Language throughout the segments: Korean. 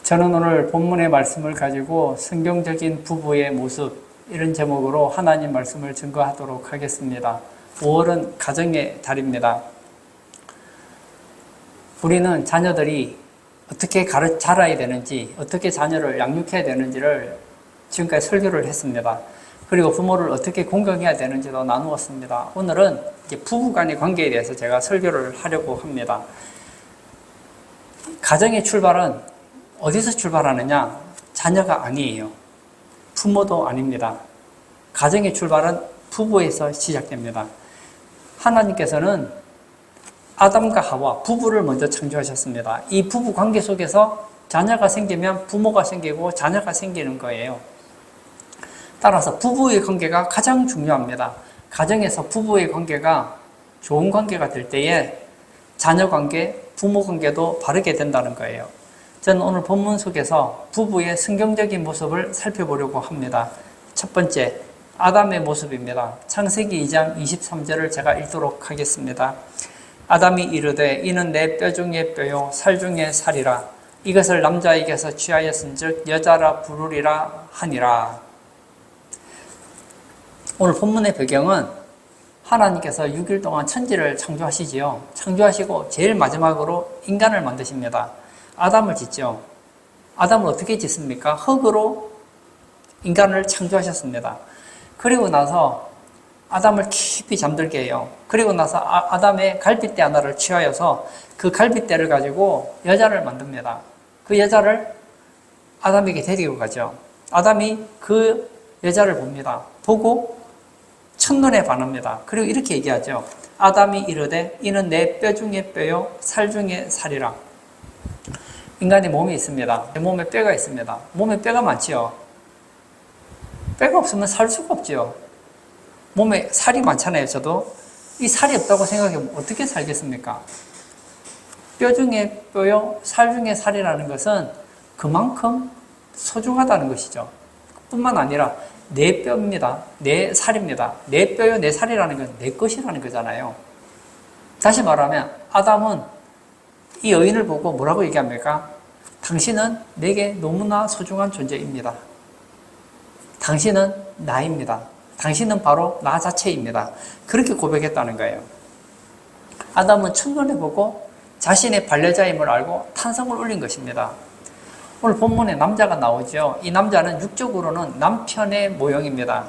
저는 오늘 본문의 말씀을 가지고 성경적인 부부의 모습 이런 제목으로 하나님 말씀을 증거하도록 하겠습니다. 5월은 가정의 달입니다. 우리는 자녀들이 어떻게 자라야 되는지, 어떻게 자녀를 양육해야 되는지를 지금까지 설교를 했습니다. 그리고 부모를 어떻게 공경해야 되는지도 나누었습니다. 오늘은 이제 부부 간의 관계에 대해서 제가 설교를 하려고 합니다. 가정의 출발은 어디서 출발하느냐? 자녀가 아니에요. 부모도 아닙니다. 가정의 출발은 부부에서 시작됩니다. 하나님께서는 아담과 하와 부부를 먼저 창조하셨습니다. 이 부부 관계 속에서 자녀가 생기면 부모가 생기고 자녀가 생기는 거예요. 따라서 부부의 관계가 가장 중요합니다. 가정에서 부부의 관계가 좋은 관계가 될 때에 자녀 관계, 부모 관계도 바르게 된다는 거예요. 저는 오늘 본문 속에서 부부의 성경적인 모습을 살펴보려고 합니다. 첫 번째, 아담의 모습입니다. 창세기 2장 23절을 제가 읽도록 하겠습니다. 아담이 이르되 이는 내 뼈 중에 뼈요 살 중에 살이라. 이것을 남자에게서 취하였은즉 여자라 부르리라 하니라. 오늘 본문의 배경은 하나님께서 6일 동안 천지를 창조하시지요. 창조하시고 제일 마지막으로 인간을 만드십니다. 아담을 짓죠. 아담을 어떻게 짓습니까? 흙으로 인간을 창조하셨습니다. 그리고 나서 아담을 깊이 잠들게 해요. 그리고 나서 아담의 갈빗대 하나를 취하여서 그 갈빗대를 가지고 여자를 만듭니다. 그 여자를 아담에게 데리고 가죠. 아담이 그 여자를 봅니다. 보고 첫눈에 반합니다. 그리고 이렇게 얘기하죠. 아담이 이르되 이는 내 뼈 중에 뼈요 살 중에 살이라. 인간의 몸이 있습니다. 내 몸에 뼈가 있습니다. 몸에 뼈가 많지요. 뼈가 없으면 살 수가 없지요. 몸에 살이 많잖아요. 저도 이 살이 없다고 생각하면 어떻게 살겠습니까? 뼈 중에 뼈요 살 중에 살이라는 것은 그만큼 소중하다는 것이죠. 뿐만 아니라 내 뼈입니다. 내 살입니다. 내 뼈요 내 살이라는 건 내 것이라는 거잖아요. 다시 말하면 아담은 이 여인을 보고 뭐라고 얘기합니까? 당신은 내게 너무나 소중한 존재입니다. 당신은 나입니다. 당신은 바로 나 자체입니다. 그렇게 고백했다는 거예요. 아담은 첫눈에 보고 자신의 반려자임을 알고 탄성을 울린 것입니다. 오늘 본문에 남자가 나오죠. 이 남자는 육적으로는 남편의 모형입니다.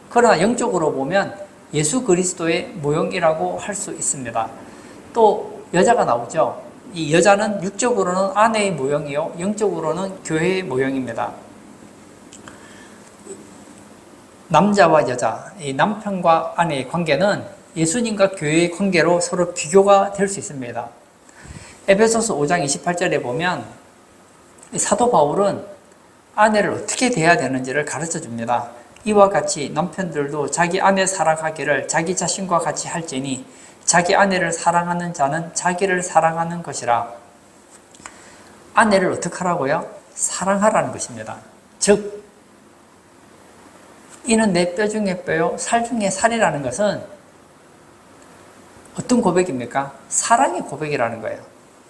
그러나 영적으로 보면 예수 그리스도의 모형이라고 할 수 있습니다. 또 여자가 나오죠. 이 여자는 육적으로는 아내의 모형이요 영적으로는 교회의 모형입니다. 남자와 여자, 이 남편과 아내의 관계는 예수님과 교회의 관계로 서로 비교가 될 수 있습니다. 에베소서 5장 28절에 보면 사도 바울은 아내를 어떻게 대해야 되는지를 가르쳐 줍니다. 이와 같이 남편들도 자기 아내 사랑하기를 자기 자신과 같이 할지니 자기 아내를 사랑하는 자는 자기를 사랑하는 것이라. 아내를 어떻게 하라고요? 사랑하라는 것입니다. 즉 이는 내 뼈 중에 뼈요 살 중에 살이라는 것은 어떤 고백입니까? 사랑의 고백이라는 거예요.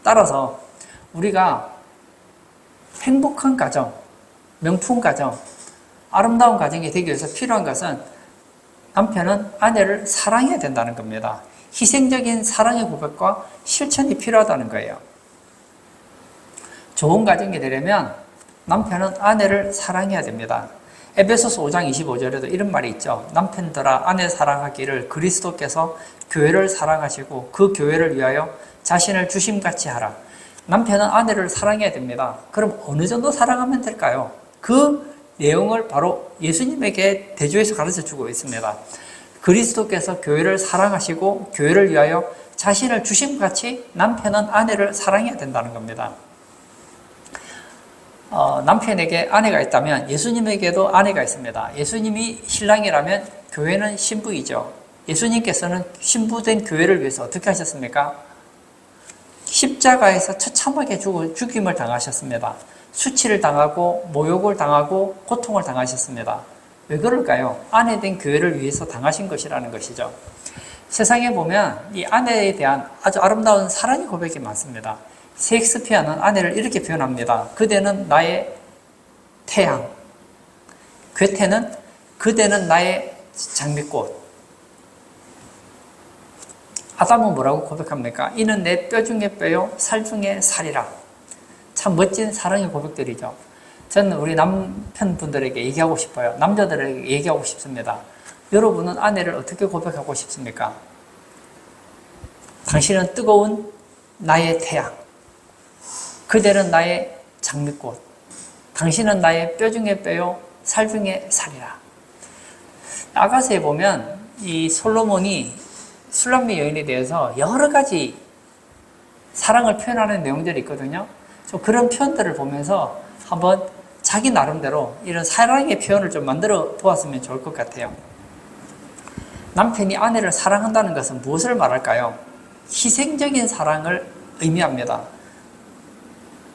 따라서 우리가 행복한 가정, 명품 가정, 아름다운 가정이 되기 위해서 필요한 것은 남편은 아내를 사랑해야 된다는 겁니다. 희생적인 사랑의 고백과 실천이 필요하다는 거예요. 좋은 가정이 되려면 남편은 아내를 사랑해야 됩니다. 에베소서 5장 25절에도 이런 말이 있죠. 남편들아 아내 사랑하기를 그리스도께서 교회를 사랑하시고 그 교회를 위하여 자신을 주심같이 하라. 남편은 아내를 사랑해야 됩니다. 그럼 어느 정도 사랑하면 될까요? 그 내용을 바로 예수님에게 대조해서 가르쳐주고 있습니다. 그리스도께서 교회를 사랑하시고 교회를 위하여 자신을 주심같이 남편은 아내를 사랑해야 된다는 겁니다. 남편에게 아내가 있다면 예수님에게도 아내가 있습니다. 예수님이 신랑이라면 교회는 신부이죠. 예수님께서는 신부된 교회를 위해서 어떻게 하셨습니까? 십자가에서 처참하게 죽임을 당하셨습니다. 수치를 당하고 모욕을 당하고 고통을 당하셨습니다. 왜 그럴까요? 아내된 교회를 위해서 당하신 것이라는 것이죠. 세상에 보면 이 아내에 대한 아주 아름다운 사랑의 고백이 많습니다. 셰익스피어는 아내를 이렇게 표현합니다. 그대는 나의 태양. 괴테는 그대는 나의 장미꽃. 아담은 뭐라고 고백합니까? 이는 내 뼈 중에 뼈요, 살 중에 살이라. 참 멋진 사랑의 고백들이죠. 저는 우리 남편분들에게 얘기하고 싶어요. 남자들에게 얘기하고 싶습니다. 여러분은 아내를 어떻게 고백하고 싶습니까? 당신은 뜨거운 나의 태양. 그대는 나의 장미꽃. 당신은 나의 뼈 중에 뼈요, 살 중에 살이라. 아가서에 보면 이 솔로몬이 술람미 여인에 대해서 여러 가지 사랑을 표현하는 내용들이 있거든요. 좀 그런 표현들을 보면서 한번 자기 나름대로 이런 사랑의 표현을 좀 만들어 보았으면 좋을 것 같아요. 남편이 아내를 사랑한다는 것은 무엇을 말할까요? 희생적인 사랑을 의미합니다.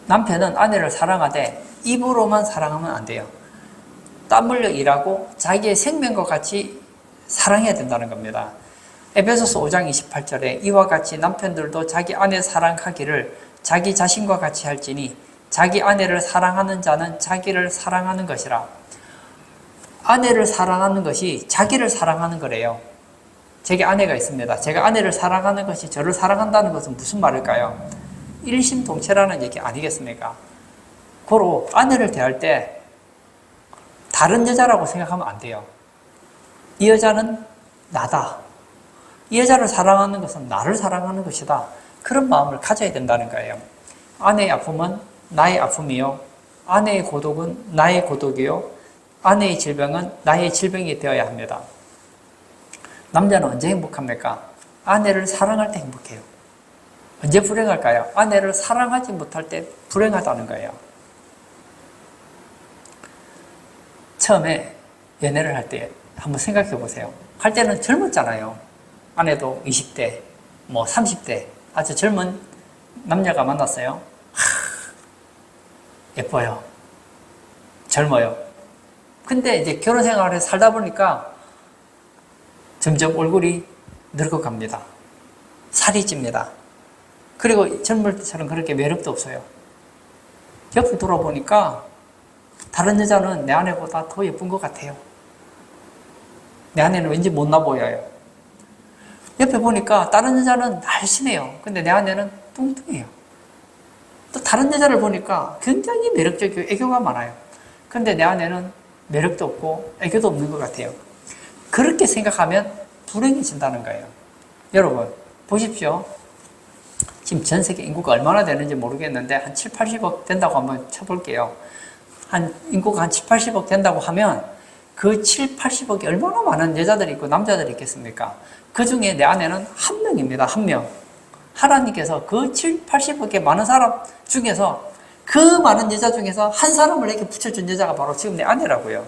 남편은 아내를 사랑하되 입으로만 사랑하면 안 돼요. 땀 흘려 일하고 자기의 생명과 같이 사랑해야 된다는 겁니다. 에베소서 5장 28절에 이와 같이 남편들도 자기 아내 사랑하기를 자기 자신과 같이 할지니 자기 아내를 사랑하는 자는 자기를 사랑하는 것이라. 아내를 사랑하는 것이 자기를 사랑하는 거래요. 제게 아내가 있습니다. 제가 아내를 사랑하는 것이 저를 사랑한다는 것은 무슨 말일까요? 일심동체라는 얘기 아니겠습니까? 고로 아내를 대할 때 다른 여자라고 생각하면 안 돼요. 이 여자는 나다. 이 여자를 사랑하는 것은 나를 사랑하는 것이다. 그런 마음을 가져야 된다는 거예요. 아내의 아픔은 나의 아픔이요. 아내의 고독은 나의 고독이요. 아내의 질병은 나의 질병이 되어야 합니다. 남자는 언제 행복합니까? 아내를 사랑할 때 행복해요. 언제 불행할까요? 아내를 사랑하지 못할 때 불행하다는 거예요. 처음에 연애를 할 때 한번 생각해 보세요. 할 때는 젊었잖아요. 아내도 20대, 30대 아주 젊은 남녀가 만났어요. 예뻐요. 젊어요. 근데 이제 결혼 생활을 살다 보니까 점점 얼굴이 늙어갑니다. 살이 찝니다. 그리고 젊을 때처럼 그렇게 매력도 없어요. 옆을 돌아보니까 다른 여자는 내 아내보다 더 예쁜 것 같아요. 내 아내는 왠지 못나 보여요. 옆에 보니까 다른 여자는 날씬해요. 근데 내 아내는 뚱뚱해요. 또 다른 여자를 보니까 굉장히 매력적이고 애교가 많아요. 근데 내 아내는 매력도 없고 애교도 없는 것 같아요. 그렇게 생각하면 불행해진다는 거예요. 여러분 보십시오. 지금 전 세계 인구가 얼마나 되는지 모르겠는데 한 7, 80억 된다고 한번 쳐볼게요. 인구가 한 7, 80억 된다고 하면 그 7, 80억이 얼마나 많은 여자들이 있고 남자들이 있겠습니까? 그 중에 내 아내는 한 명입니다. 한 명. 하나님께서 그 7, 80억의 많은 사람 중에서 그 많은 여자 중에서 한 사람을 내게 붙여준 여자가 바로 지금 내 아내라고요.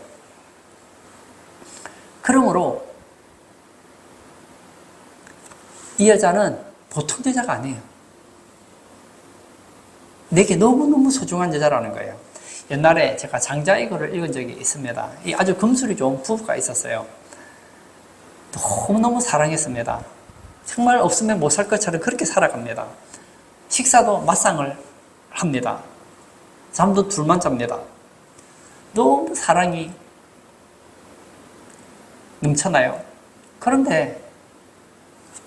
그러므로 이 여자는 보통 여자가 아니에요. 내게 너무너무 소중한 여자라는 거예요. 옛날에 제가 장자이거를 읽은 적이 있습니다. 이 아주 금술이 좋은 부부가 있었어요. 너무너무 사랑했습니다. 정말 없으면 못 살 것처럼 그렇게 살아갑니다. 식사도 맞상을 합니다. 잠도 둘만 잡니다. 너무 사랑이 넘쳐나요. 그런데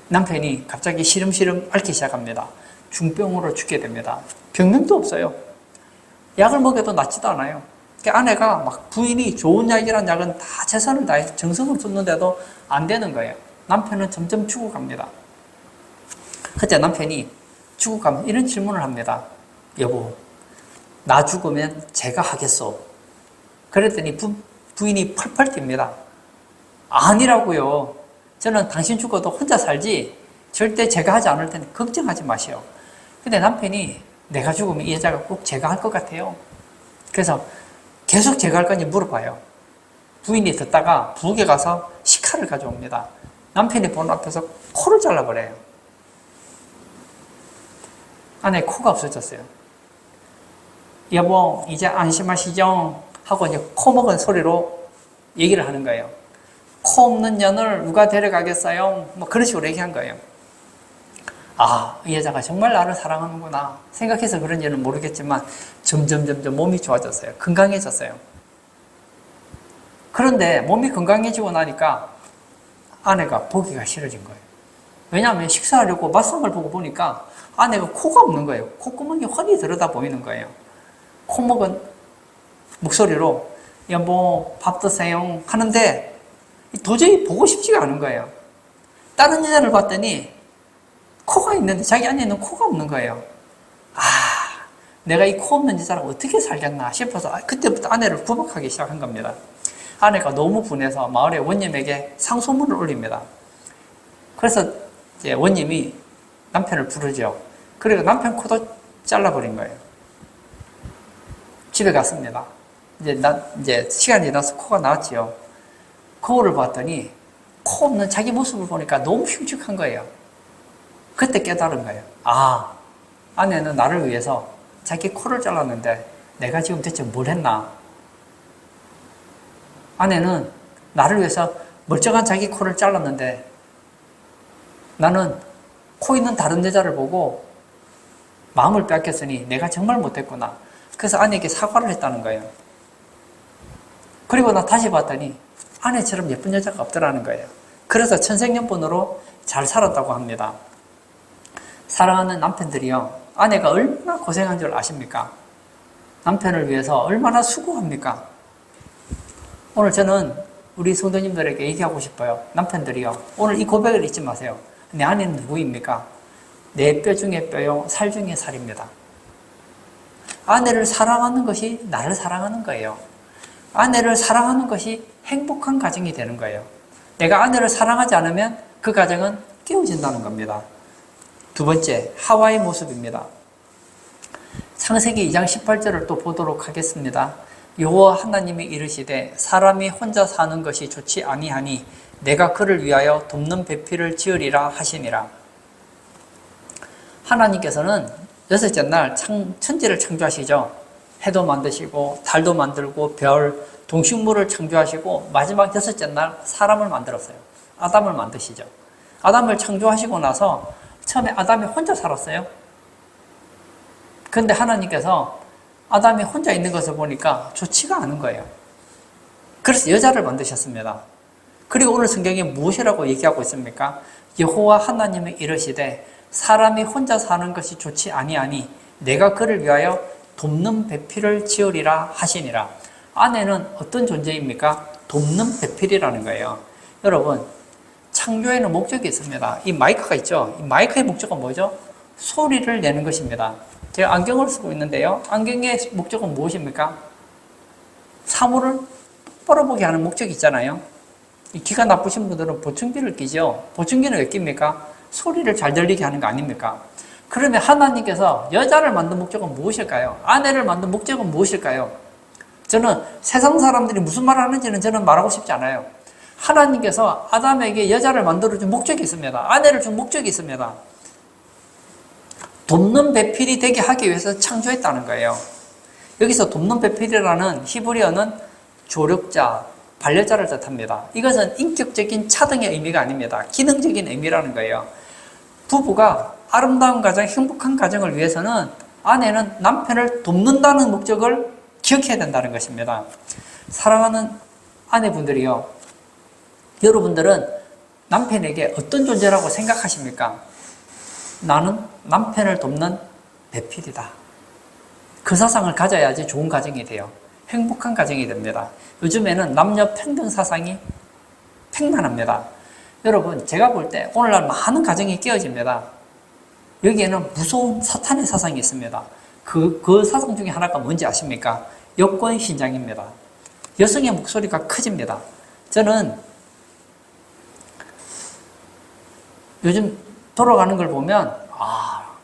남편이 갑자기 시름시름 앓기 시작합니다. 중병으로 죽게 됩니다. 병명도 없어요. 약을 먹여도 낫지도 않아요. 그러니까 아내가 막 부인이 좋은 약이란 약은 다 최선을 다해 정성을 쏟는데도 안 되는 거예요. 남편은 점점 죽어갑니다. 그때 남편이 죽어가면 이런 질문을 합니다. 여보, 나 죽으면 제가 하겠소. 그랬더니 부인이 펄펄 뜁니다. 아니라고요. 저는 당신 죽어도 혼자 살지 절대 제가 하지 않을 테니 걱정하지 마시오. 근데 남편이 내가 죽으면 이 여자가 꼭 제가 할 것 같아요. 그래서 계속 제가 할 건지 물어봐요. 부인이 듣다가 부엌에 가서 식칼을 가져옵니다. 남편이 보는 앞에서 코를 잘라버려요. 아내 코가 없어졌어요. 여보, 이제 안심하시죠? 하고 이제 코 먹은 소리로 얘기를 하는 거예요. 코 없는 년을 누가 데려가겠어요? 뭐 그런 식으로 얘기한 거예요. 아, 이 여자가 정말 나를 사랑하는구나 생각해서 그런지는 모르겠지만 점점 몸이 좋아졌어요. 건강해졌어요. 그런데 몸이 건강해지고 나니까 아내가 보기가 싫어진 거예요. 왜냐하면 식사하려고 맞상을 보고 보니까 아내가 코가 없는 거예요. 콧구멍이 훤히 들여다 보이는 거예요. 코 먹은 목소리로 여보 밥 드세요 하는데 도저히 보고 싶지가 않은 거예요. 다른 여자를 봤더니 코가 있는데 자기 안에는 코가 없는 거예요. 아, 내가 이 코 없는 여자랑 어떻게 살겠나 싶어서 그때부터 아내를 구박하기 시작한 겁니다. 아내가 너무 분해서 마을의 원님에게 상소문을 올립니다. 그래서 이제 원님이 남편을 부르죠. 그리고 남편 코도 잘라버린 거예요. 집에 갔습니다. 이제 시간이 지나서 코가 나왔지요. 거울을 봤더니 코 없는 자기 모습을 보니까 너무 흉측한 거예요. 그때 깨달은 거예요. 아, 아내는 나를 위해서 자기 코를 잘랐는데 내가 지금 대체 뭘 했나? 아내는 나를 위해서 멀쩡한 자기 코를 잘랐는데 나는 코 있는 다른 여자를 보고 마음을 뺏겼으니 내가 정말 못했구나. 그래서 아내에게 사과를 했다는 거예요. 그리고 나 다시 봤더니 아내처럼 예쁜 여자가 없더라는 거예요. 그래서 천생연분으로 잘 살았다고 합니다. 사랑하는 남편들이요, 아내가 얼마나 고생한 줄 아십니까? 남편을 위해서 얼마나 수고합니까? 오늘 저는 우리 성도님들에게 얘기하고 싶어요. 남편들이요, 오늘 이 고백을 잊지 마세요. 내 아내는 누구입니까? 내 뼈 중에 뼈요, 살 중에 살입니다. 아내를 사랑하는 것이 나를 사랑하는 거예요. 아내를 사랑하는 것이 행복한 가정이 되는 거예요. 내가 아내를 사랑하지 않으면 그 가정은 깨어진다는 겁니다. 두 번째, 하와의 모습입니다. 창세기 2장 18절을 또 보도록 하겠습니다. 여호와 하나님이 이르시되 사람이 혼자 사는 것이 좋지 아니하니 내가 그를 위하여 돕는 배필을 지으리라 하시니라. 하나님께서는 여섯째 날 천지를 창조하시죠. 해도 만드시고 달도 만들고 별, 동식물을 창조하시고 마지막 여섯째 날 사람을 만들었어요. 아담을 만드시죠. 아담을 창조하시고 나서 처음에 아담이 혼자 살았어요. 그런데 하나님께서 아담이 혼자 있는 것을 보니까 좋지가 않은 거예요. 그래서 여자를 만드셨습니다. 그리고 오늘 성경에 무엇이라고 얘기하고 있습니까? 여호와 하나님이 이르시되 사람이 혼자 사는 것이 좋지 아니하니 내가 그를 위하여 돕는 배필을 지으리라 하시니라. 아내는 어떤 존재입니까? 돕는 배필이라는 거예요. 여러분, 창조에는 목적이 있습니다. 이 마이크가 있죠? 이 마이크의 목적은 뭐죠? 소리를 내는 것입니다. 제가 안경을 쓰고 있는데요. 안경의 목적은 무엇입니까? 사물을 똑바로 보게 하는 목적이 있잖아요. 이 귀가 나쁘신 분들은 보청기를 끼죠. 보청기는 왜 낍니까? 소리를 잘 들리게 하는 거 아닙니까? 그러면 하나님께서 여자를 만든 목적은 무엇일까요? 아내를 만든 목적은 무엇일까요? 저는 세상 사람들이 무슨 말을 하는지는 저는 말하고 싶지 않아요. 하나님께서 아담에게 여자를 만들어준 목적이 있습니다. 아내를 준 목적이 있습니다. 돕는 배필이 되게 하기 위해서 창조했다는 거예요. 여기서 돕는 배필이라는 히브리어는 조력자, 반려자를 뜻합니다. 이것은 인격적인 차등의 의미가 아닙니다. 기능적인 의미라는 거예요. 부부가 아름다운 가정, 행복한 가정을 위해서는 아내는 남편을 돕는다는 목적을 기억해야 된다는 것입니다. 사랑하는 아내분들이요, 여러분들은 남편에게 어떤 존재라고 생각하십니까? 나는 남편을 돕는 배필이다. 그 사상을 가져야지 좋은 가정이 돼요. 행복한 가정이 됩니다. 요즘에는 남녀 평등 사상이 팽만합니다. 여러분, 제가 볼 때 오늘날 많은 가정이 깨어집니다. 여기에는 무서운 사탄의 사상이 있습니다. 그 사상 중에 하나가 뭔지 아십니까? 여권 신장입니다. 여성의 목소리가 커집니다. 저는 요즘 돌아가는 걸 보면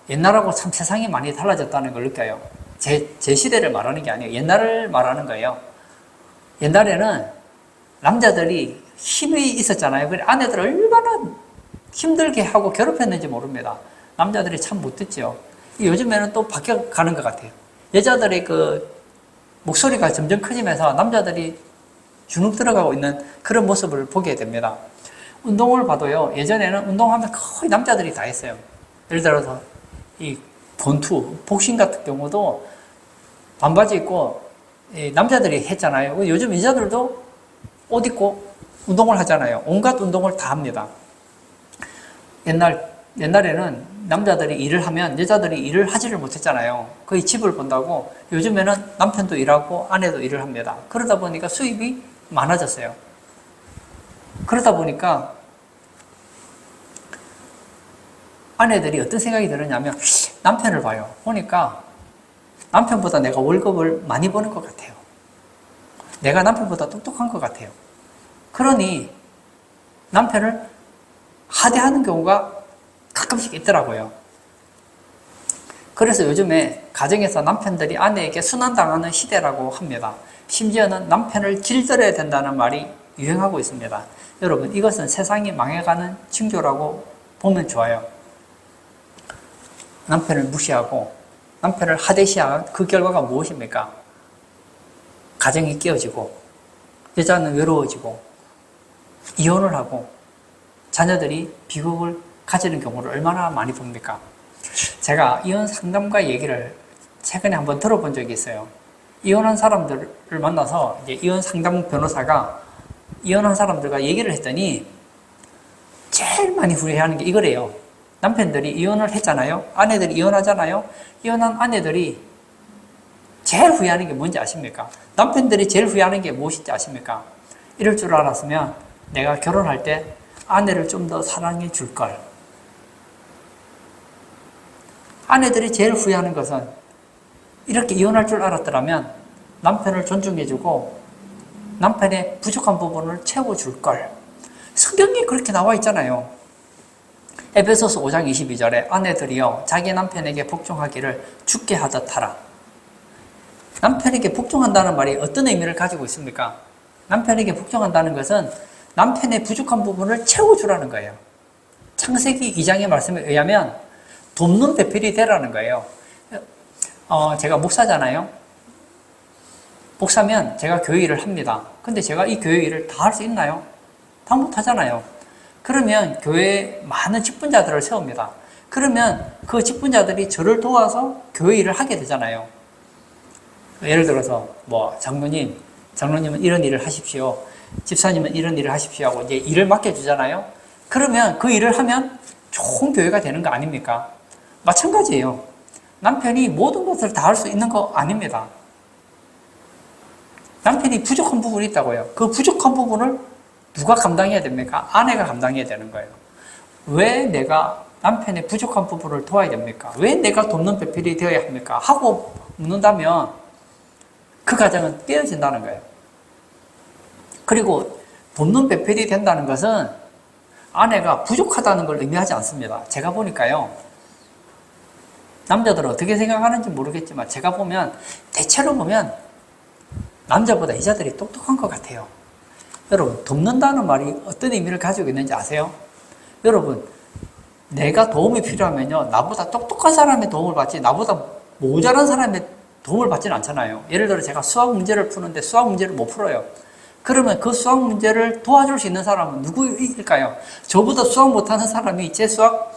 옛날하고 참 세상이 많이 달라졌다는 걸 느껴요. 제 시대를 말하는 게 아니에요. 옛날을 말하는 거예요. 옛날에는 남자들이 힘이 있었잖아요. 그래 아내들을 얼마나 힘들게 하고 괴롭혔는지 모릅니다. 남자들이 참 못 듣죠. 요즘에는 또 바뀌어가는 것 같아요. 여자들의 그 목소리가 점점 커지면서 남자들이 주눅 들어가고 있는 그런 모습을 보게 됩니다. 운동을 봐도요, 예전에는 운동하면 거의 남자들이 다 했어요. 예를 들어서 이 권투, 복싱 같은 경우도 반바지 입고 남자들이 했잖아요. 요즘 여자들도 옷 입고 운동을 하잖아요. 온갖 운동을 다 합니다. 옛날에는 남자들이 일을 하면 여자들이 일을 하지를 못했잖아요. 거의 집을 본다고. 요즘에는 남편도 일하고 아내도 일을 합니다. 그러다 보니까 수입이 많아졌어요. 그러다 보니까 아내들이 어떤 생각이 들었냐면 남편을 봐요. 보니까 남편보다 내가 월급을 많이 버는 것 같아요. 내가 남편보다 똑똑한 것 같아요. 그러니 남편을 하대하는 경우가 가끔씩 있더라고요. 그래서 요즘에 가정에서 남편들이 아내에게 순환당하는 시대라고 합니다. 심지어는 남편을 길들여야 된다는 말이 유행하고 있습니다. 여러분, 이것은 세상이 망해가는 징조라고 보면 좋아요. 남편을 무시하고 남편을 하대시한 그 결과가 무엇입니까? 가정이 깨어지고 여자는 외로워지고 이혼을 하고 자녀들이 비극을 가지는 경우를 얼마나 많이 봅니까? 제가 이혼 상담가 얘기를 최근에 한번 들어본 적이 있어요. 이혼한 사람들을 만나서 이제 이혼 상담 변호사가 이혼한 사람들과 얘기를 했더니 제일 많이 후회하는 게 이거래요. 남편들이 이혼을 했잖아요. 아내들이 이혼하잖아요. 이혼한 아내들이 제일 후회하는 게 뭔지 아십니까? 남편들이 제일 후회하는 게 무엇인지 아십니까? 이럴 줄 알았으면 내가 결혼할 때 아내를 좀 더 사랑해 줄 걸. 아내들이 제일 후회하는 것은 이렇게 이혼할 줄 알았더라면 남편을 존중해주고 남편의 부족한 부분을 채워줄 걸. 성경에 그렇게 나와 있잖아요. 에베소서 5장 22절에 아내들이여 자기 남편에게 복종하기를 주께 하듯 하라. 남편에게 복종한다는 말이 어떤 의미를 가지고 있습니까? 남편에게 복종한다는 것은 남편의 부족한 부분을 채워주라는 거예요. 창세기 2장의 말씀에 의하면 돕는 배필이 되라는 거예요. 제가 목사잖아요. 목사면 제가 교회 일을 합니다. 근데 제가 이 교회 일을 다 할 수 있나요? 다 못하잖아요. 그러면 교회에 많은 직분자들을 세웁니다. 그러면 그 직분자들이 저를 도와서 교회 일을 하게 되잖아요. 예를 들어서 장로님은 이런 일을 하십시오. 집사님은 이런 일을 하십시오 하고 이제 일을 맡겨주잖아요. 그러면 그 일을 하면 좋은 교회가 되는 거 아닙니까? 마찬가지예요. 남편이 모든 것을 다 할 수 있는 거 아닙니다. 남편이 부족한 부분이 있다고요. 그 부족한 부분을 누가 감당해야 됩니까? 아내가 감당해야 되는 거예요. 왜 내가 남편의 부족한 부분을 도와야 됩니까? 왜 내가 돕는 배필이 되어야 합니까? 하고 묻는다면 그 가정은 깨어진다는 거예요. 그리고 돕는 배필이 된다는 것은 아내가 부족하다는 걸 의미하지 않습니다. 제가 보니까요. 남자들은 어떻게 생각하는지 모르겠지만 제가 보면 대체로 보면 남자보다 여자들이 똑똑한 것 같아요. 여러분, 돕는다는 말이 어떤 의미를 가지고 있는지 아세요? 여러분, 내가 도움이 필요하면요, 나보다 똑똑한 사람의 도움을 받지 나보다 모자란 사람의 도움을 받지는 않잖아요. 예를 들어 제가 수학 문제를 푸는데 수학 문제를 못 풀어요. 그러면 그 수학 문제를 도와줄 수 있는 사람은 누구일까요? 저보다 수학 못하는 사람이 제 수학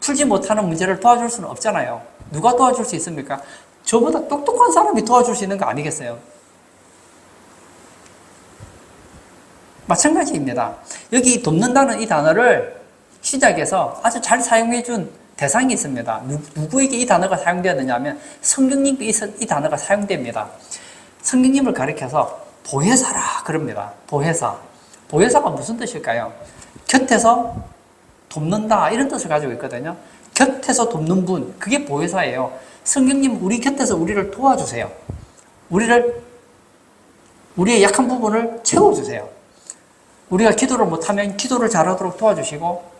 풀지 못하는 문제를 도와줄 수는 없잖아요. 누가 도와줄 수 있습니까? 저보다 똑똑한 사람이 도와줄 수 있는 거 아니겠어요? 마찬가지입니다. 여기 돕는다는 이 단어를 시작해서 아주 잘 사용해준 대상이 있습니다. 누구에게 이 단어가 사용되었느냐 하면 성경님께 이 단어가 사용됩니다. 성경님을 가리켜서 보혜사라 그럽니다. 보혜사. 보혜사가 무슨 뜻일까요? 곁에서 돕는다 이런 뜻을 가지고 있거든요. 곁에서 돕는 분, 그게 보혜사예요. 성경님 우리 곁에서 우리를 도와주세요. 우리의 약한 부분을 채워주세요. 우리가 기도를 못하면 기도를 잘하도록 도와주시고,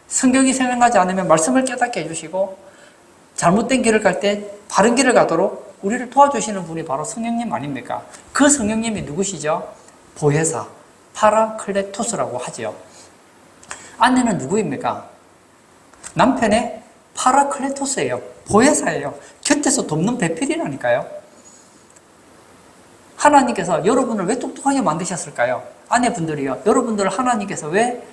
성경이 생각나지 않으면 말씀을 깨닫게 해주시고, 잘못된 길을 갈 때 바른 길을 가도록 우리를 도와주시는 분이 바로 성령님 아닙니까? 그 성령님이 누구시죠? 보혜사, 파라클레토스라고 하지요. 아내는 누구입니까? 남편의 파라클레토스예요. 보혜사예요. 곁에서 돕는 배필이라니까요. 하나님께서 여러분을 왜 똑똑하게 만드셨을까요? 아내분들이요. 여러분들을 하나님께서 왜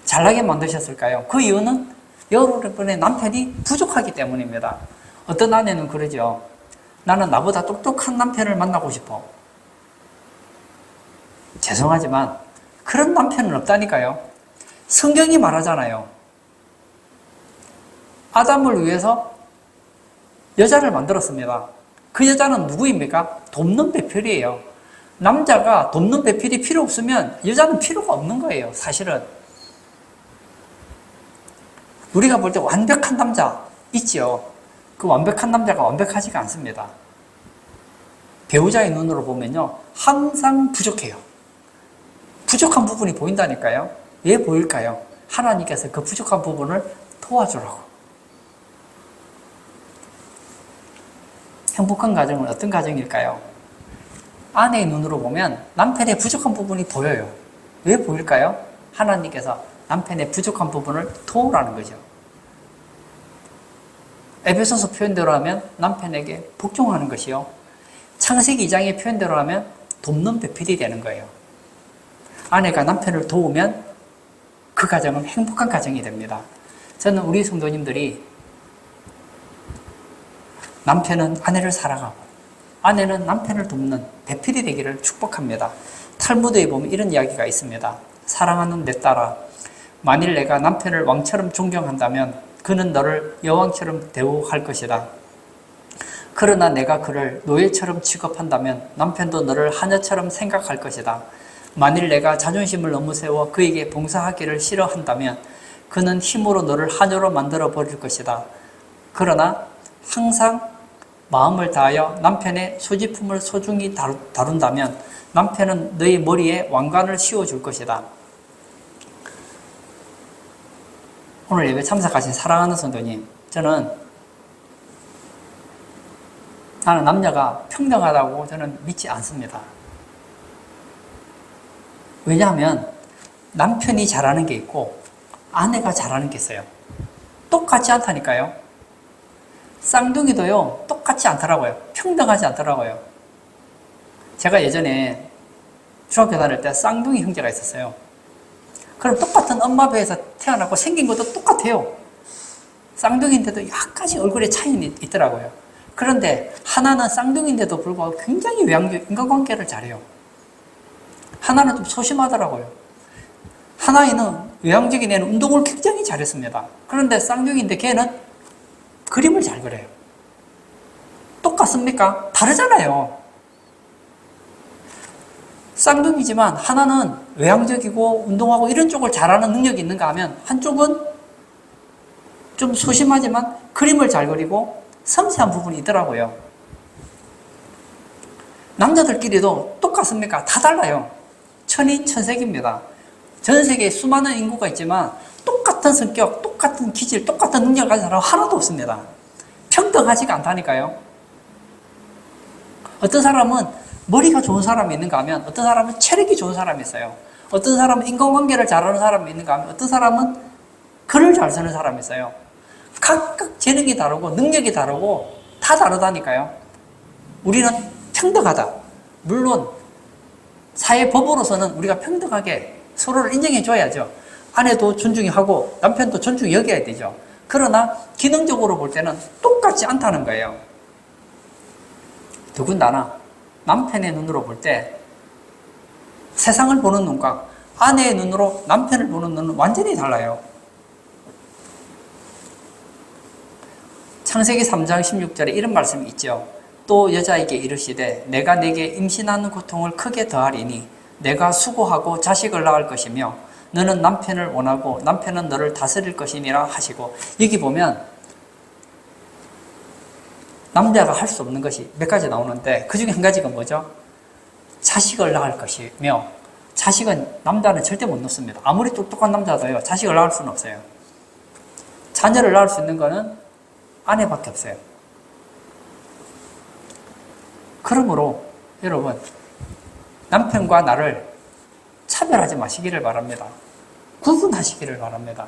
잘나게 만드셨을까요? 그 이유는 여러분의 남편이 부족하기 때문입니다. 어떤 아내는 그러죠. 나는 나보다 똑똑한 남편을 만나고 싶어. 죄송하지만 그런 남편은 없다니까요. 성경이 말하잖아요. 아담을 위해서 여자를 만들었습니다. 그 여자는 누구입니까? 돕는 배필이에요. 남자가 돕는 배필이 필요 없으면 여자는 필요가 없는 거예요. 사실은. 우리가 볼 때 완벽한 남자 있지요. 그 완벽한 남자가 완벽하지가 않습니다. 배우자의 눈으로 보면요. 항상 부족해요. 부족한 부분이 보인다니까요. 왜 보일까요? 하나님께서 그 부족한 부분을 도와주라고. 행복한 가정은 어떤 가정일까요? 아내의 눈으로 보면 남편의 부족한 부분이 보여요. 왜 보일까요? 하나님께서 남편의 부족한 부분을 도우라는 거죠. 에베소서 표현대로 하면 남편에게 복종하는 것이요. 창세기 2장의 표현대로 하면 돕는 배필이 되는 거예요. 아내가 남편을 도우면 그 가정은 행복한 가정이 됩니다. 저는 우리 성도님들이 남편은 아내를 사랑하고 아내는 남편을 돕는 배필이 되기를 축복합니다. 탈무드에 보면 이런 이야기가 있습니다. 사랑하는 내 딸아, 만일 내가 남편을 왕처럼 존경한다면 그는 너를 여왕처럼 대우할 것이다. 그러나 내가 그를 노예처럼 취급한다면 남편도 너를 하녀처럼 생각할 것이다. 만일 내가 자존심을 너무 세워 그에게 봉사하기를 싫어한다면 그는 힘으로 너를 하녀로 만들어 버릴 것이다. 그러나 항상 마음을 다하여 남편의 소지품을 소중히 다룬다면 남편은 너의 머리에 왕관을 씌워줄 것이다. 오늘 예배 참석하신 사랑하는 성도님, 나는 남녀가 평등하다고 저는 믿지 않습니다. 왜냐하면 남편이 잘하는 게 있고 아내가 잘하는 게 있어요. 똑같지 않다니까요. 쌍둥이도요, 똑같지 않더라고요. 평등하지 않더라고요. 제가 예전에 중학교 다닐 때 쌍둥이 형제가 있었어요. 그럼 똑같은 엄마 배에서 태어났고 생긴 것도 똑같아요. 쌍둥이인데도 약간씩 얼굴에 차이는 있더라고요. 그런데 하나는 쌍둥이인데도 불구하고 굉장히 외향적 인간관계를 잘해요. 하나는 좀 소심하더라고요. 하나는 외향적인 애는 운동을 굉장히 잘했습니다. 그런데 쌍둥이인데 걔는 그림을 잘 그려요. 똑같습니까? 다르잖아요. 쌍둥이지만 하나는 외향적이고 운동하고 이런 쪽을 잘하는 능력이 있는가 하면 한쪽은 좀 소심하지만 그림을 잘 그리고 섬세한 부분이 있더라고요. 남자들끼리도 똑같습니까? 다 달라요. 천인천색입니다. 전 세계에 수많은 인구가 있지만 똑같은 성격, 똑같은 기질, 똑같은 능력을 가진 사람은 하나도 없습니다. 평등하지가 않다니까요. 어떤 사람은 머리가 좋은 사람이 있는가 하면 어떤 사람은 체력이 좋은 사람이 있어요. 어떤 사람은 인간관계를 잘하는 사람이 있는가 하면 어떤 사람은 글을 잘 쓰는 사람이 있어요. 각각 재능이 다르고 능력이 다르고 다 다르다니까요. 우리는 평등하다. 물론 사회법으로서는 우리가 평등하게 서로를 인정해줘야죠. 아내도 존중하고 남편도 존중 여겨야 되죠. 그러나 기능적으로 볼 때는 똑같지 않다는 거예요. 더군다나 남편의 눈으로 볼 때 세상을 보는 눈과 아내의 눈으로 남편을 보는 눈은 완전히 달라요. 창세기 3장 16절에 이런 말씀이 있죠. 또 여자에게 이르시되 내가 내게 임신하는 고통을 크게 더하리니 내가 수고하고 자식을 낳을 것이며 너는 남편을 원하고 남편은 너를 다스릴 것이니라 하시고, 여기 보면 남자가 할 수 없는 것이 몇 가지 나오는데 그 중에 한 가지가 뭐죠? 자식을 낳을 것이며, 자식은 남자는 절대 못 놓습니다. 아무리 똑똑한 남자도요, 자식을 낳을 수는 없어요. 자녀를 낳을 수 있는 거는 아내밖에 없어요. 그러므로 여러분, 남편과 나를 차별하지 마시기를 바랍니다. 구분하시기를 바랍니다.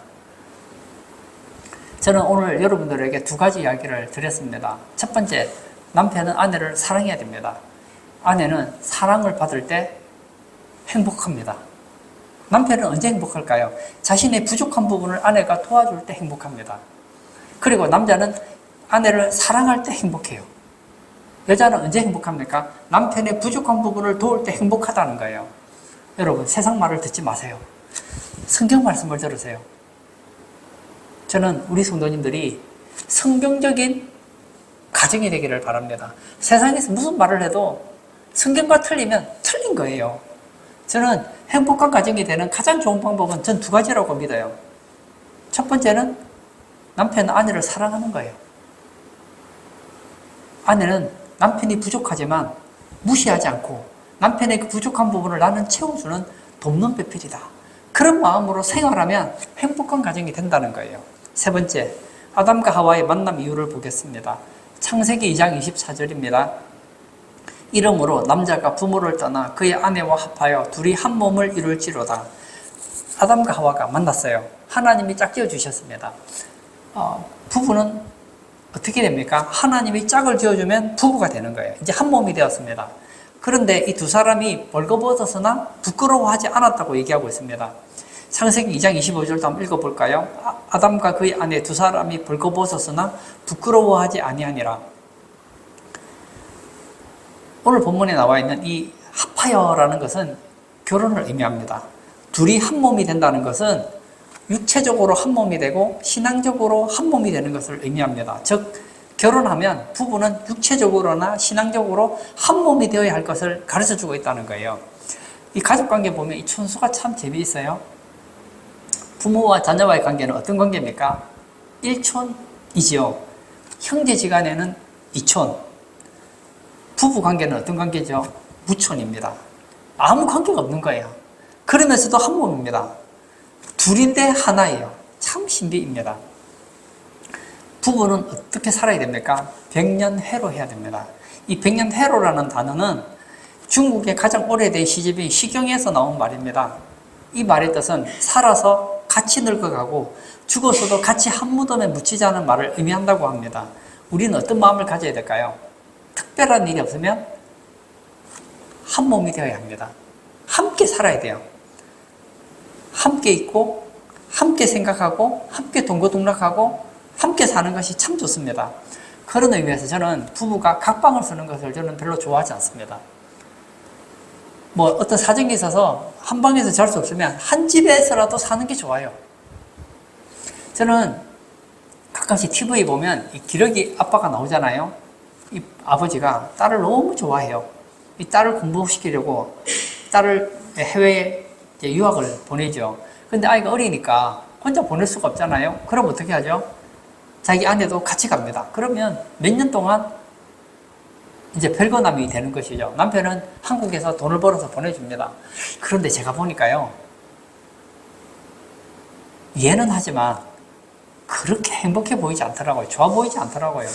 저는 오늘 여러분들에게 두 가지 이야기를 드렸습니다. 첫 번째, 남편은 아내를 사랑해야 됩니다. 아내는 사랑을 받을 때 행복합니다. 남편은 언제 행복할까요? 자신의 부족한 부분을 아내가 도와줄 때 행복합니다. 그리고 남자는 아내를 사랑할 때 행복해요. 여자는 언제 행복합니까? 남편의 부족한 부분을 도울 때 행복하다는 거예요. 여러분, 세상 말을 듣지 마세요. 성경 말씀을 들으세요. 저는 우리 성도님들이 성경적인 가정이 되기를 바랍니다. 세상에서 무슨 말을 해도 성경과 틀리면 틀린 거예요. 저는 행복한 가정이 되는 가장 좋은 방법은 전 두 가지라고 믿어요. 첫 번째는 남편은 아내를 사랑하는 거예요. 아내는 남편이 부족하지만 무시하지 않고 남편의 그 부족한 부분을 나는 채워주는 돕는 배필이다. 그런 마음으로 생활하면 행복한 가정이 된다는 거예요. 세 번째, 아담과 하와의 만남 이유를 보겠습니다. 창세기 2장 24절입니다. 이러므로 남자가 부모를 떠나 그의 아내와 합하여 둘이 한 몸을 이룰지로다. 아담과 하와가 만났어요. 하나님이 짝지어 주셨습니다. 부부는 어떻게 됩니까? 하나님이 짝을 지어주면 부부가 되는 거예요. 이제 한 몸이 되었습니다. 그런데 이 두 사람이 벌거벗었으나 부끄러워하지 않았다고 얘기하고 있습니다. 창세기 2장 25절도 한번 읽어볼까요? 아담과 그의 아내 두 사람이 벌거벗었으나 부끄러워하지 아니하니라. 오늘 본문에 나와 있는 이 합하여라는 것은 결혼을 의미합니다. 둘이 한 몸이 된다는 것은 육체적으로 한 몸이 되고 신앙적으로 한 몸이 되는 것을 의미합니다. 즉 결혼하면 부부는 육체적으로나 신앙적으로 한 몸이 되어야 할 것을 가르쳐주고 있다는 거예요. 이 가족관계 보면 이 천수가 참 재미있어요. 부모와 자녀와의 관계는 어떤 관계입니까? 일촌이지요. 형제지간에는 이촌. 부부관계는 어떤 관계죠? 무촌입니다. 아무 관계가 없는 거예요. 그러면서도 한 몸입니다. 둘인데 하나예요. 참 신비입니다. 부부는 어떻게 살아야 됩니까? 백년해로 해야 됩니다. 이 백년해로라는 단어는 중국의 가장 오래된 시집인 시경에서 나온 말입니다. 이 말의 뜻은 살아서 같이 늙어가고 죽어서도 같이 한 무덤에 묻히자는 말을 의미한다고 합니다. 우리는 어떤 마음을 가져야 될까요? 특별한 일이 없으면 한 몸이 되어야 합니다. 함께 살아야 돼요. 함께 있고 함께 생각하고 함께 동거동락하고 함께 사는 것이 참 좋습니다. 그런 의미에서 저는 부부가 각방을 쓰는 것을 저는 별로 좋아하지 않습니다. 뭐 어떤 사정이 있어서 한 방에서 잘 수 없으면 한 집에서라도 사는 게 좋아요. 저는 가끔씩 TV에 보면 이 기러기 아빠가 나오잖아요. 이 아버지가 딸을 너무 좋아해요. 이 딸을 공부시키려고 딸을 해외에 유학을 보내죠. 근데 아이가 어리니까 혼자 보낼 수가 없잖아요. 그럼 어떻게 하죠? 자기 아내도 같이 갑니다. 그러면 몇 년 동안 이제 별거남이 되는 것이죠. 남편은 한국에서 돈을 벌어서 보내줍니다. 그런데 제가 보니까요, 이해는 하지만 그렇게 행복해 보이지 않더라고요. 좋아 보이지 않더라고요.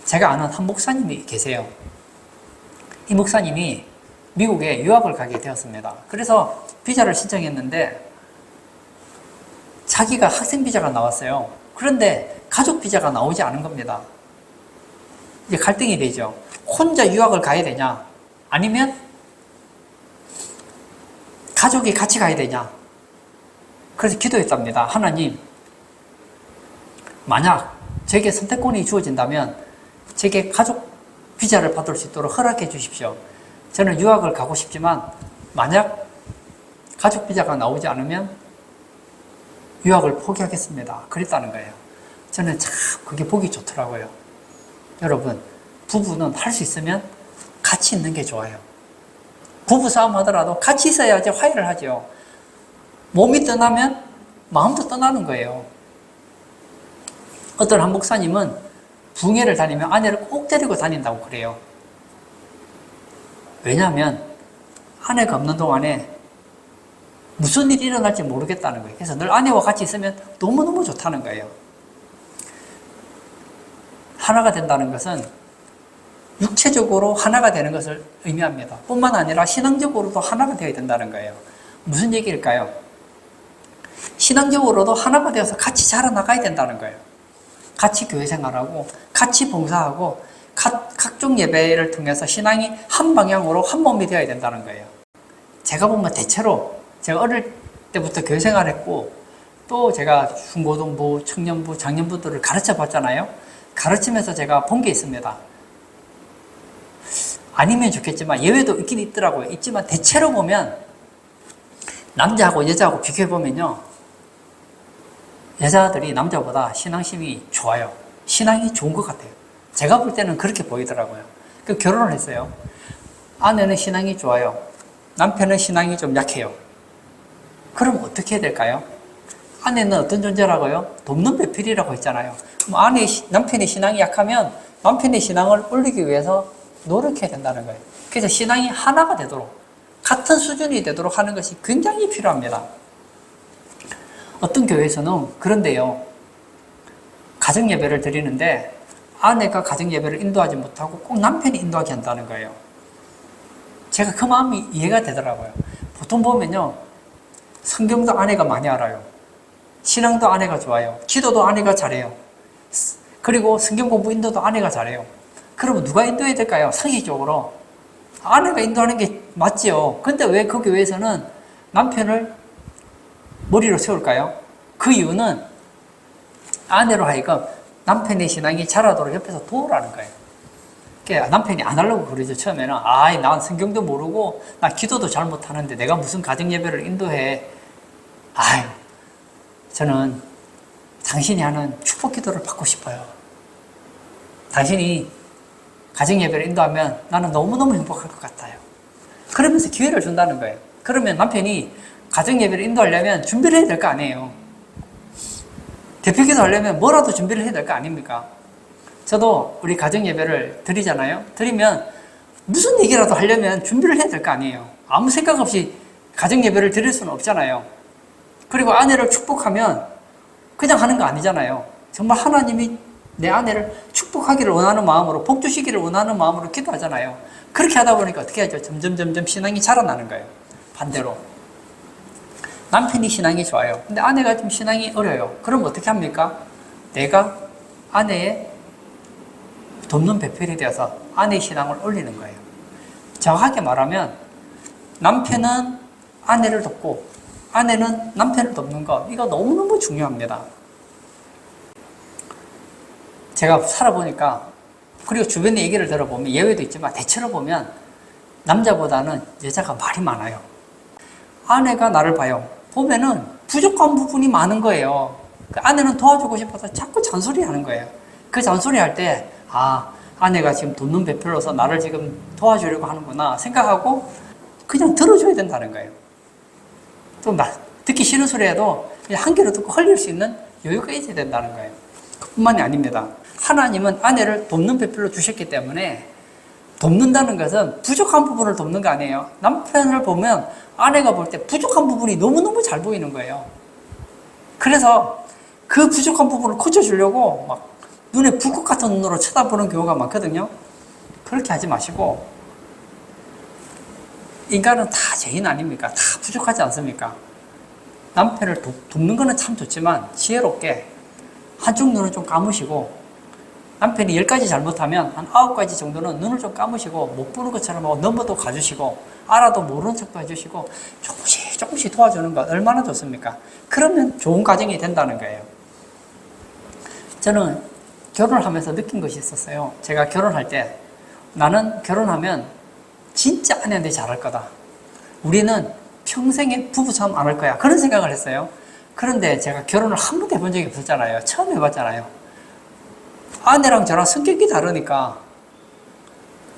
제가 아는 한 목사님이 계세요. 이 목사님이 미국에 유학을 가게 되었습니다. 그래서 비자를 신청했는데 자기가 학생 비자가 나왔어요. 그런데 가족 비자가 나오지 않은 겁니다. 이제 갈등이 되죠. 혼자 유학을 가야 되냐? 아니면 가족이 같이 가야 되냐? 그래서 기도했답니다. 하나님, 만약 제게 선택권이 주어진다면 제게 가족 비자를 받을 수 있도록 허락해 주십시오. 저는 유학을 가고 싶지만 만약 가족 비자가 나오지 않으면 유학을 포기하겠습니다. 그랬다는 거예요. 저는 참 그게 보기 좋더라고요. 여러분, 부부는 할 수 있으면 같이 있는 게 좋아요. 부부싸움 하더라도 같이 있어야지 화해를 하죠. 몸이 떠나면 마음도 떠나는 거예요. 어떤 한 목사님은 붕해를 다니면 아내를 꼭 데리고 다닌다고 그래요. 왜냐하면 아내가 없는 동안에 무슨 일이 일어날지 모르겠다는 거예요. 그래서 늘 아내와 같이 있으면 너무너무 좋다는 거예요. 하나가 된다는 것은 육체적으로 하나가 되는 것을 의미합니다. 뿐만 아니라 신앙적으로도 하나가 되어야 된다는 거예요. 무슨 얘기일까요? 신앙적으로도 하나가 되어서 같이 자라나가야 된다는 거예요. 같이 교회 생활하고 같이 봉사하고 각종 예배를 통해서 신앙이 한 방향으로 한 몸이 되어야 된다는 거예요. 제가 보면 대체로 제가 어릴 때부터 교회 생활했고 또 제가 중고등부, 청년부, 장년부들을 가르쳐 봤잖아요. 가르치면서 제가 본 게 있습니다. 아니면 좋겠지만 예외도 있긴 있더라고요. 있지만 대체로 보면 남자하고 여자하고 비교해 보면요. 여자들이 남자보다 신앙심이 좋아요. 신앙이 좋은 것 같아요. 제가 볼 때는 그렇게 보이더라고요. 그 결혼을 했어요. 아내는 신앙이 좋아요. 남편은 신앙이 좀 약해요. 그럼 어떻게 해야 될까요? 아내는 어떤 존재라고요? 돕는 배필이라고 했잖아요. 그럼 남편의 신앙이 약하면 남편의 신앙을 올리기 위해서 노력해야 된다는 거예요. 그래서 신앙이 하나가 되도록, 같은 수준이 되도록 하는 것이 굉장히 필요합니다. 어떤 교회에서는 그런데요, 가정예배를 드리는데 아내가 가정예배를 인도하지 못하고 꼭 남편이 인도하게 한다는 거예요. 제가 그 마음이 이해가 되더라고요. 보통 보면요, 성경도 아내가 많이 알아요. 신앙도 아내가 좋아요. 기도도 아내가 잘해요. 그리고 성경 공부 인도도 아내가 잘해요. 그러면 누가 인도해야 될까요? 상식적으로 아내가 인도하는 게 맞지요. 근데 왜 그 교회에서는 남편을 머리로 세울까요? 그 이유는 아내로 하여금 남편의 신앙이 자라도록 옆에서 도우라는 거예요. 그러니까 남편이 안 하려고 그러죠. 처음에는 난 성경도 모르고 나 기도도 잘 못하는데 내가 무슨 가정예배를 인도해. 저는 당신이 하는 축복 기도를 받고 싶어요. 당신이 가정예배를 인도하면 나는 너무너무 행복할 것 같아요. 그러면서 기회를 준다는 거예요. 그러면 남편이 가정예배를 인도하려면 준비를 해야 될 거 아니에요. 대표기도 하려면 뭐라도 준비를 해야 될 거 아닙니까? 저도 우리 가정예배를 드리잖아요. 드리면 무슨 얘기라도 하려면 준비를 해야 될 거 아니에요. 아무 생각 없이 가정예배를 드릴 수는 없잖아요. 그리고 아내를 축복하면 그냥 하는 거 아니잖아요. 정말 하나님이 내 아내를 축복하기를 원하는 마음으로, 복 주시기를 원하는 마음으로 기도하잖아요. 그렇게 하다 보니까 어떻게 하죠? 점점 신앙이 자라나는 거예요. 반대로 남편이 신앙이 좋아요. 근데 아내가 좀 신앙이 어려요. 그럼 어떻게 합니까? 내가 아내의 돕는 배필이 되어서 아내의 신앙을 올리는 거예요. 정확하게 말하면 남편은 아내를 돕고 아내는 남편을 돕는 거, 이거 너무너무 중요합니다. 제가 살아보니까, 그리고 주변의 얘기를 들어보면 예외도 있지만 대체로 보면 남자보다는 여자가 말이 많아요. 아내가 나를 봐요. 보면은 부족한 부분이 많은 거예요. 그 아내는 도와주고 싶어서 자꾸 잔소리 하는 거예요. 그 잔소리 할 때, 아내가 지금 돕는 배필로서 나를 지금 도와주려고 하는구나 생각하고 그냥 들어줘야 된다는 거예요. 또 듣기 싫은 소리 해도 그냥 한 귀로 듣고 흘릴 수 있는 여유가 있어야 된다는 거예요. 그뿐만이 아닙니다. 하나님은 아내를 돕는 배필로 주셨기 때문에 돕는다는 것은 부족한 부분을 돕는 거 아니에요. 남편을 보면 아내가 볼 때 부족한 부분이 너무너무 잘 보이는 거예요. 그래서 그 부족한 부분을 고쳐주려고 막 눈에 불꽃 같은 눈으로 쳐다보는 경우가 많거든요. 그렇게 하지 마시고, 인간은 다 죄인 아닙니까? 다 부족하지 않습니까? 남편을 돕는 거는 참 좋지만 지혜롭게 한쪽 눈을 좀 감으시고, 남편이 10가지 잘못하면 한 9가지 정도는 눈을 좀 감으시고 못 보는 것처럼 하고 넘어도 가주시고 알아도 모르는 척도 해주시고 조금씩 도와주는 것 얼마나 좋습니까? 그러면 좋은 가정이 된다는 거예요. 저는 결혼을 하면서 느낀 것이 있었어요. 제가 결혼할 때 나는 결혼하면 진짜 아내한테 잘할 거다. 우리는 평생에 부부싸움 안 할 거야. 그런 생각을 했어요. 그런데 제가 결혼을 한 번도 해본 적이 없었잖아요. 처음 해봤잖아요. 아내랑 저랑 성격이 다르니까,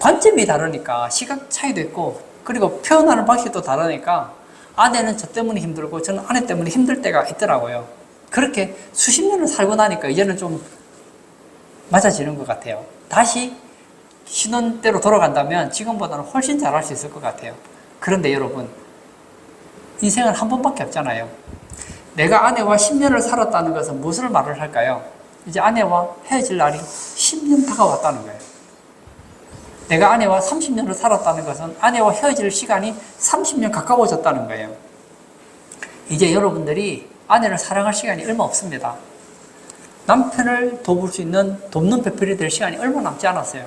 관점이 다르니까, 시각 차이도 있고, 그리고 표현하는 방식도 다르니까 아내는 저 때문에 힘들고 저는 아내 때문에 힘들 때가 있더라고요. 그렇게 수십 년을 살고 나니까 이제는 좀 맞아지는 것 같아요. 다시 신혼 때로 돌아간다면 지금보다는 훨씬 잘할 수 있을 것 같아요. 그런데 여러분, 인생은 한 번밖에 없잖아요. 내가 아내와 10년을 살았다는 것은 무엇을 말을 할까요? 이제 아내와 헤어질 날이 10년 다가왔다는 거예요. 내가 아내와 30년을 살았다는 것은 아내와 헤어질 시간이 30년 가까워졌다는 거예요. 이제 여러분들이 아내를 사랑할 시간이 얼마 없습니다. 남편을 돕을 수 있는 돕는 배필이 될 시간이 얼마 남지 않았어요.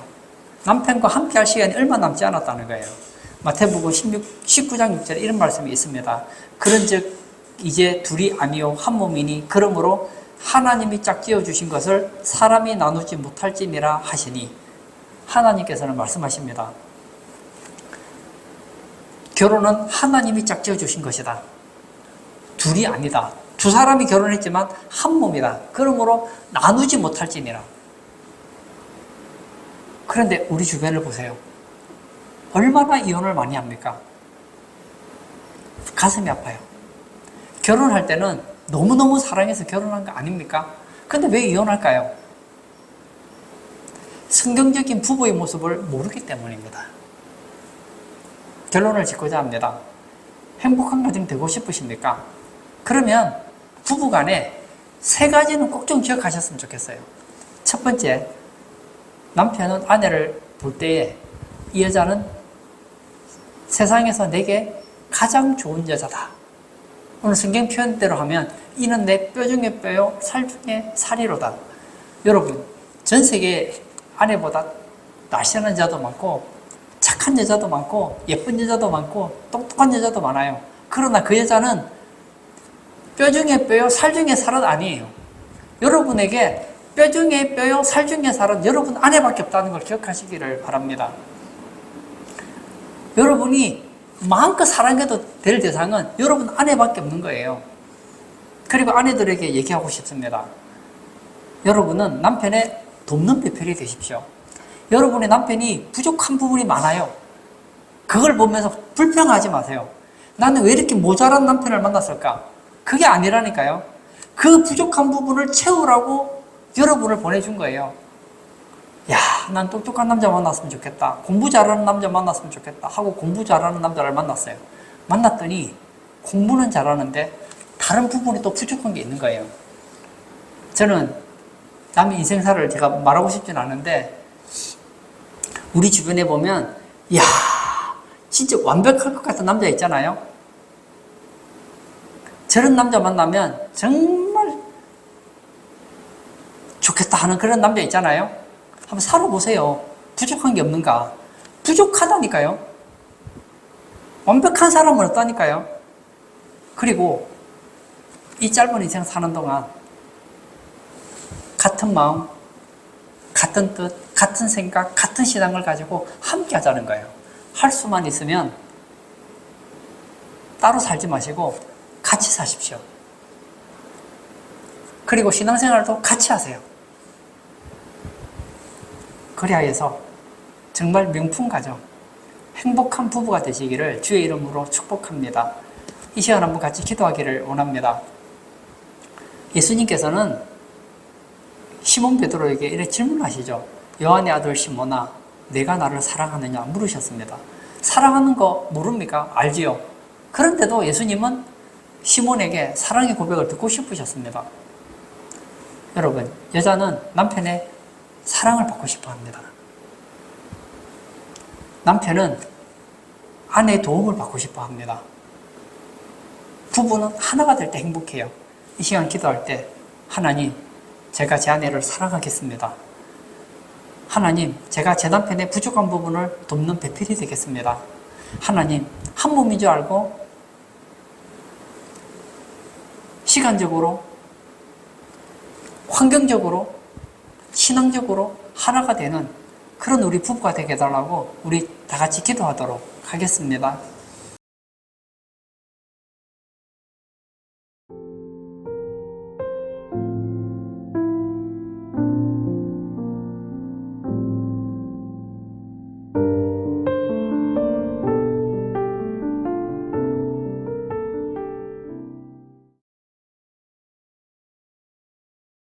남편과 함께 할 시간이 얼마 남지 않았다는 거예요. 마태복음 19장 6절에 이런 말씀이 있습니다. 그런즉 이제 둘이 아니요 한 몸이니 그러므로 하나님이 짝지어 주신 것을 사람이 나누지 못할지니라 하시니, 하나님께서는 말씀하십니다. 결혼은 하나님이 짝지어 주신 것이다. 둘이 아니다. 두 사람이 결혼했지만 한 몸이다. 그러므로 나누지 못할지니라. 그런데 우리 주변을 보세요. 얼마나 이혼을 많이 합니까? 가슴이 아파요. 결혼할 때는 너무너무 사랑해서 결혼한 거 아닙니까? 근데 왜 이혼할까요? 성경적인 부부의 모습을 모르기 때문입니다. 결론을 짓고자 합니다. 행복한 가정 되고 싶으십니까? 그러면 부부간에 세 가지는 꼭 좀 기억하셨으면 좋겠어요. 첫 번째, 남편은 아내를 볼 때에 이 여자는 세상에서 내게 가장 좋은 여자다. 오늘 성경 표현대로 하면 이는 내 뼈 중에 뼈요 살 중에 살이로다. 여러분, 전 세계에 아내보다 날씬한 여자도 많고 착한 여자도 많고 예쁜 여자도 많고 똑똑한 여자도 많아요. 그러나 그 여자는 뼈 중에 뼈요 살 중에 살은 아니에요. 여러분에게 뼈 중에 뼈요 살 중에 살은 여러분 아내밖에 없다는 걸 기억하시기를 바랍니다. 여러분이 마음껏 사랑해도 될 대상은 여러분 아내밖에 없는 거예요. 그리고 아내들에게 얘기하고 싶습니다. 여러분은 남편의 돕는 배필이 되십시오. 여러분의 남편이 부족한 부분이 많아요. 그걸 보면서 불평하지 마세요. 나는 왜 이렇게 모자란 남편을 만났을까? 그게 아니라니까요. 그 부족한 부분을 채우라고 여러분을 보내준 거예요. 야, 난 똑똑한 남자 만났으면 좋겠다. 공부 잘하는 남자 만났으면 좋겠다. 하고 공부 잘하는 남자를 만났어요. 만났더니 공부는 잘하는데 다른 부분이 또 부족한 게 있는 거예요. 저는 남의 인생사를 제가 말하고 싶진 않은데 우리 주변에 보면 야, 진짜 완벽할 것 같은 남자 있잖아요. 저런 남자 만나면 정말 좋겠다 하는 그런 남자 있잖아요. 한번 살아보세요. 부족한 게 없는가? 부족하다니까요. 완벽한 사람은 없다니까요. 그리고 이 짧은 인생 사는 동안 같은 마음, 같은 뜻, 같은 생각, 같은 신앙을 가지고 함께 하자는 거예요. 할 수만 있으면 따로 살지 마시고 같이 사십시오. 그리고 신앙생활도 같이 하세요. 그래야 해서 정말 명품 가정, 행복한 부부가 되시기를 주의 이름으로 축복합니다. 이 시간 한번 같이 기도하기를 원합니다. 예수님께서는 시몬 베드로에게 이렇게 질문하시죠. 요한의 아들 시몬아, 내가 나를 사랑하느냐 물으셨습니다. 사랑하는 거 모릅니까? 알지요. 그런데도 예수님은 시몬에게 사랑의 고백을 듣고 싶으셨습니다. 여러분, 여자는 남편의 사랑을 받고 싶어 합니다. 남편은 아내의 도움을 받고 싶어 합니다. 부부는 하나가 될 때 행복해요. 이 시간 기도할 때 하나님, 제가 제 아내를 사랑하겠습니다. 하나님, 제가 제 남편의 부족한 부분을 돕는 배필이 되겠습니다. 하나님, 한 몸인 줄 알고 시간적으로, 환경적으로, 신앙적으로 하나가 되는 그런 우리 부부가 되게 해달라고 우리 다 같이 기도하도록 하겠습니다.